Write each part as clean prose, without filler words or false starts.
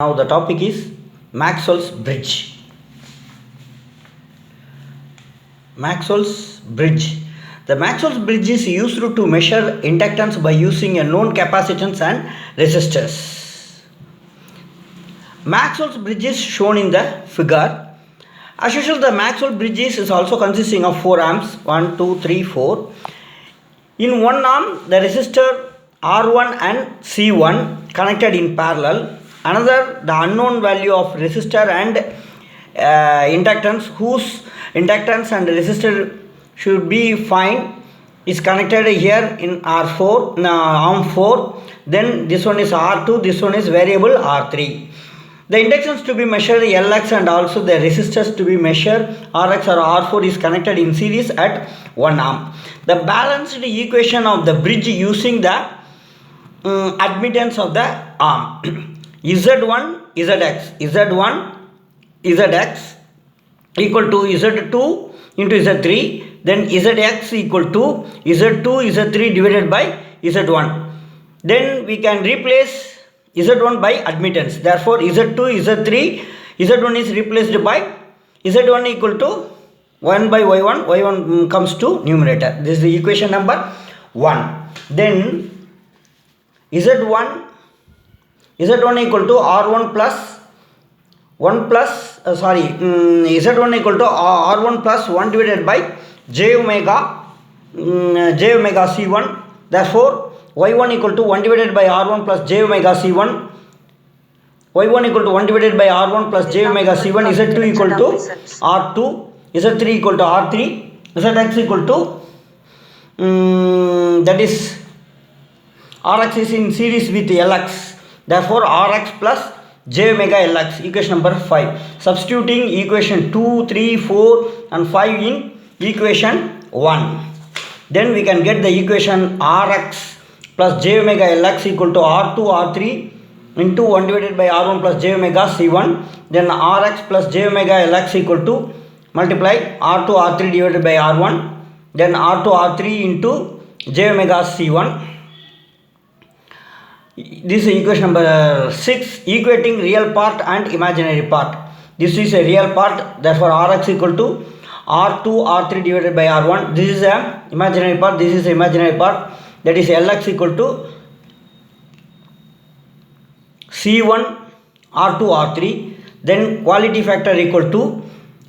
Now the topic is Maxwell's bridge. Maxwell's bridge. The Maxwell's bridge is used to measure inductance by using a known capacitance and resistors. Maxwell's bridge is shown in the figure. As usual, the Maxwell bridge is also consisting of 4 amps 1, 2, 3, 4. In one arm, the resistor R1 and C1 connected in parallel. Another, the unknown value of resistor and inductance, whose inductance and resistor should be find, is connected here in R4, arm 4. Then this one is R2, this one is variable R3. The inductance to be measured Lx and also the resistors to be measured Rx or R4 is connected in series at 1 ohm. The balanced equation of the bridge using the admittance of the arm. Z1 Zx, Z1 Zx equal to Z2 into Z3, then Zx equal to Z2 Z3 divided by Z1. Then we can replace Z1 by admittance. Therefore Z2 Z3, Z1 is replaced by Z1 equal to 1 by Y1, Y1 comes to numerator. This is the equation number 1. Then Z1 equal to R1 plus 1 plus Z1 equal to R1 plus 1 divided by j omega C1. Therefore Y1 equal to 1 divided by R1 plus j omega C1. Y1 equal to 1 divided by R1 plus j omega C1. Z2 equal to R2. Z3 equal to R3. Zx equal to that is Rx is in series with Lx. Therefore Rx plus j omega Lx, equation number 5. Substituting equation 2, 3, 4 and 5 in equation 1. Then we can get the equation Rx plus j omega Lx equal to R2 R3 into 1 divided by R1 plus j omega C1. Then Rx plus j omega Lx equal to multiply R2 R3 divided by R1. Then R2 R3 into j omega C1. This is equation number 6, equating real part and imaginary part. This is a real part, therefore Rx equal to R2 R3 divided by R1. This is a imaginary part, this is a imaginary part, that is Lx equal to C1 R2 R3. Then quality factor equal to,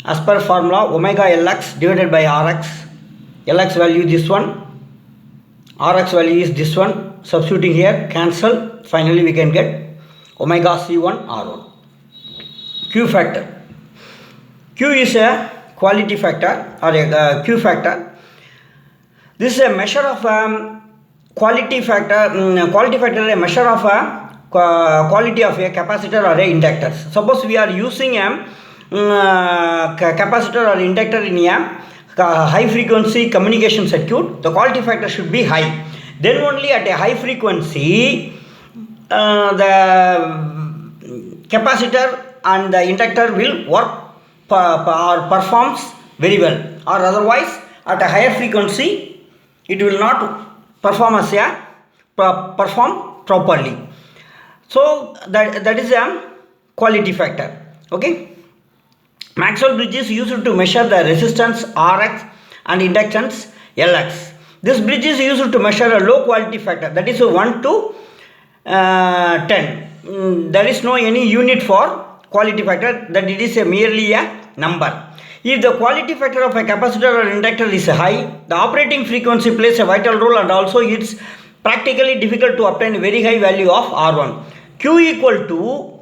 as per formula, omega Lx divided by Rx. Lx value is this one, Rx value is this one. Substituting here, cancel. Finally we can get omega C1 R1. Q factor. Q is a quality factor or a Q factor. This is a measure of quality factor. Quality factor is a measure of quality of a capacitor or a inductor. Suppose we are using a capacitor or inductor in a high frequency communication circuit, the quality factor should be high. Then only at a high frequency the capacitor and the inductor will work or performs very well, or otherwise at a higher frequency it will not perform as a perform properly. So that is a quality factor. Okay. Maxwell bridge is used to measure the resistance Rx and inductance Lx. This bridge is used to measure a low quality factor, that is 1 to 10. There is no any unit for quality factor, that it is merely a number. If the quality factor of a capacitor or inductor is high, the operating frequency plays a vital role, and also it's practically difficult to obtain very high value of R1. Q equal to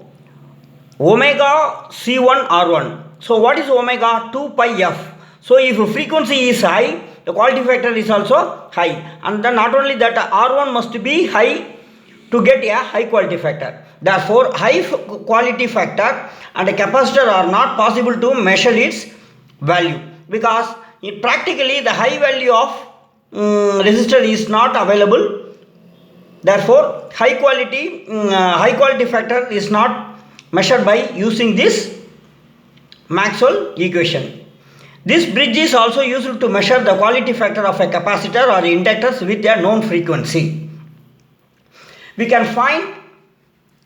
omega C1 R1. So what is omega? 2 pi f. So if frequency is high, the quality factor is also high, and then not only that, R1 must be high to get a high quality factor. Therefore high quality factor and a capacitor are not possible to measure its value, because practically the high value of resistor is not available. Therefore high quality factor is not measured by using this Maxwell equation. This bridge is also used to measure the quality factor of a capacitor or inductors with a known frequency. We can find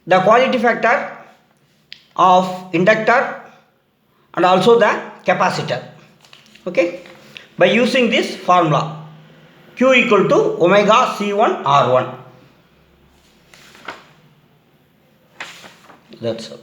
the quality factor of inductor and also the capacitor. Okay, by using this formula, Q equal to omega C1 R1. That's all.